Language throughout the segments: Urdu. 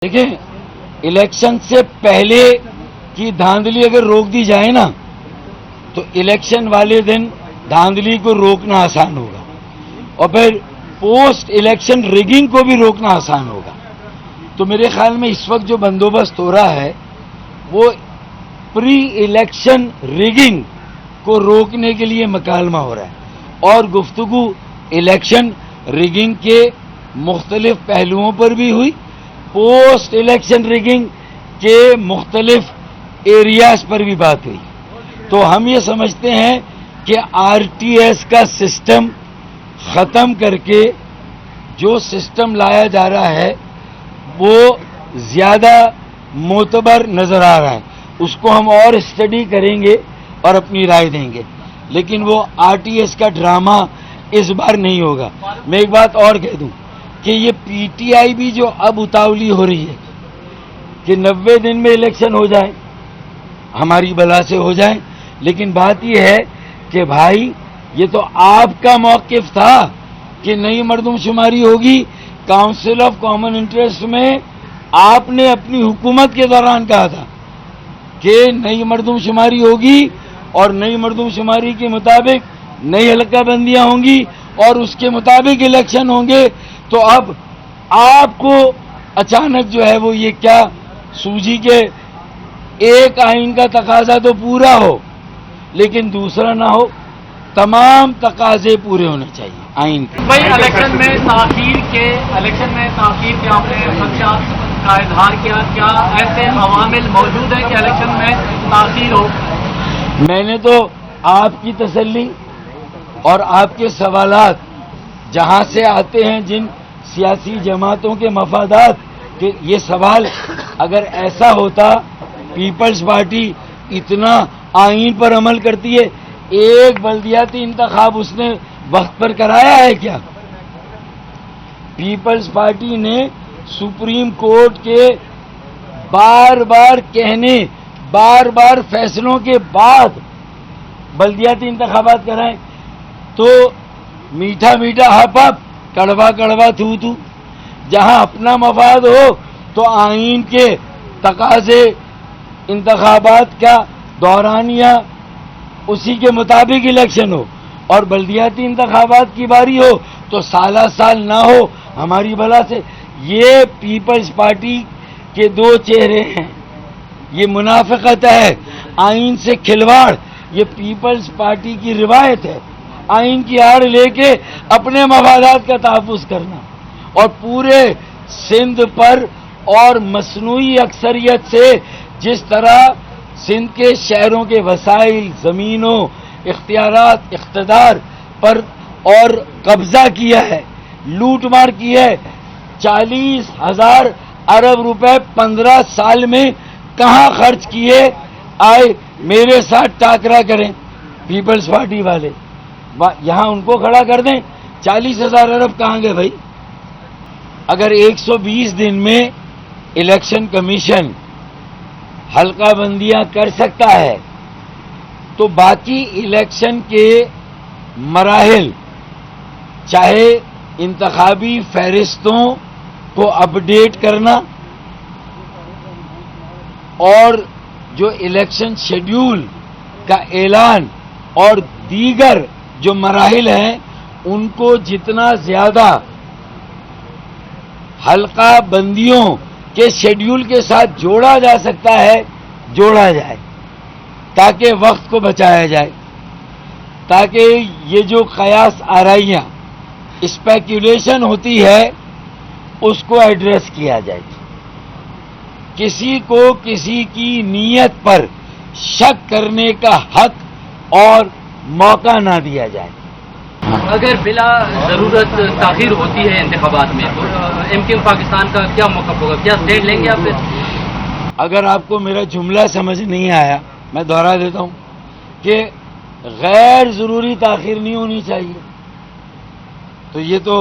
دیکھیں، الیکشن سے پہلے کی دھاندلی اگر روک دی جائے نا تو الیکشن والے دن دھاندلی کو روکنا آسان ہوگا، اور پھر پوسٹ الیکشن ریگنگ کو بھی روکنا آسان ہوگا۔ تو میرے خیال میں اس وقت جو بندوبست ہو رہا ہے وہ پری الیکشن ریگنگ کو روکنے کے لیے مکالمہ ہو رہا ہے، اور گفتگو الیکشن ریگنگ کے مختلف پہلوؤں پر بھی ہوئی، پوسٹ الیکشن ریگنگ کے مختلف ایریاز پر بھی بات ہوئی۔ تو ہم یہ سمجھتے ہیں کہ آر ٹی ایس کا سسٹم ختم کر کے جو سسٹم لایا جا رہا ہے وہ زیادہ معتبر نظر آ رہا ہے۔ اس کو ہم اور اسٹڈی کریں گے اور اپنی رائے دیں گے، لیکن وہ آر ٹی ایس کا ڈرامہ اس بار نہیں ہوگا۔ میں ایک بات اور کہہ دوں کہ یہ پی ٹی آئی بھی جو اب اتاولی ہو رہی ہے کہ 90 دن میں الیکشن ہو جائے، ہماری بلا سے ہو جائے، لیکن بات یہ ہے کہ بھائی یہ تو آپ کا موقف تھا کہ نئی مردم شماری ہوگی۔ کاؤنسل آف کامن انٹرسٹ میں آپ نے اپنی حکومت کے دوران کہا تھا کہ نئی مردم شماری ہوگی اور نئی مردم شماری کے مطابق نئی حلقہ بندیاں ہوں گی اور اس کے مطابق الیکشن ہوں گے۔ تو اب آپ کو اچانک جو ہے وہ یہ کیا سوجی کے ایک آئین کا تقاضا تو پورا ہو لیکن دوسرا نہ ہو، تمام تقاضے پورے ہونے چاہیے آئین کے۔ بھائی الیکشن میں تاخیر کے آپ نے خدشات کا اظہار کیا، کیا ایسے عوامل موجود ہیں کہ الیکشن میں تاخیر ہو؟ میں نے تو آپ کی تسلی اور آپ کے سوالات جہاں سے آتے ہیں، جن سیاسی جماعتوں کے مفادات، کہ یہ سوال اگر ایسا ہوتا پیپلز پارٹی اتنا آئین پر عمل کرتی ہے، ایک بلدیاتی انتخاب اس نے وقت پر کرایا ہے کیا؟ پیپلز پارٹی نے سپریم کورٹ کے بار بار کہنے، بار بار فیصلوں کے بعد بلدیاتی انتخابات کرائیں، تو میٹھا میٹھا ہپ ہپ، کڑوا کڑوا تھو تھو۔ جہاں اپنا مفاد ہو تو آئین کے تقاضے انتخابات کا دورانیہ اسی کے مطابق الیکشن ہو، اور بلدیاتی انتخابات کی باری ہو تو سالہ سال نہ ہو ہماری بلا سے۔ یہ پیپلز پارٹی کے دو چہرے ہیں، یہ منافقت ہے، آئین سے کھلواڑ، یہ پیپلز پارٹی کی روایت ہے، آئین کی آڑ لے کے اپنے مفادات کا تحفظ کرنا، اور پورے سندھ پر اور مصنوعی اکثریت سے جس طرح سندھ کے شہروں کے وسائل، زمینوں، اختیارات، اقتدار پر اور قبضہ کیا ہے، لوٹ مار کی ہے۔ 40,000 ارب روپے 15 سال میں کہاں خرچ کیے؟ آئے میرے ساتھ ٹاکرا کریں پیپلز پارٹی والے، یہاں ان کو کھڑا کر دیں۔ 40,000 ارب کہاں گئے بھائی؟ اگر 120 دن میں الیکشن کمیشن حلقہ بندیاں کر سکتا ہے تو باقی الیکشن کے مراحل، چاہے انتخابی فہرستوں کو اپڈیٹ کرنا اور جو الیکشن شیڈیول کا اعلان اور دیگر جو مراحل ہیں، ان کو جتنا زیادہ حلقہ بندیوں کے شیڈیول کے ساتھ جوڑا جا سکتا ہے جوڑا جائے، تاکہ وقت کو بچایا جائے، تاکہ یہ جو قیاس آرائیاں، اسپیکولیشن ہوتی ہے، اس کو ایڈریس کیا جائے، کسی کو کسی کی نیت پر شک کرنے کا حق اور موقع نہ دیا جائے۔ اگر بلا ضرورت تاخیر ہوتی ہے انتخابات میں تو ایم کیو پاکستان کا کیا موقف ہوگا؟ کیا اسٹینڈ لیں گے آپ پھر؟ اگر آپ کو میرا جملہ سمجھ نہیں آیا میں دوہرا دیتا ہوں کہ غیر ضروری تاخیر نہیں ہونی چاہیے، تو یہ تو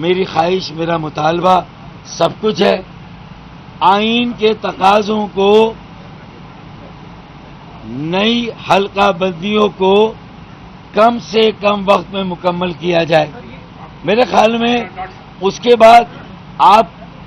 میری خواہش، میرا مطالبہ سب کچھ ہے۔ آئین کے تقاضوں کو، نئی حلقہ بندیوں کو کم سے کم وقت میں مکمل کیا جائے۔ میرے خیال میں اس کے بعد آپ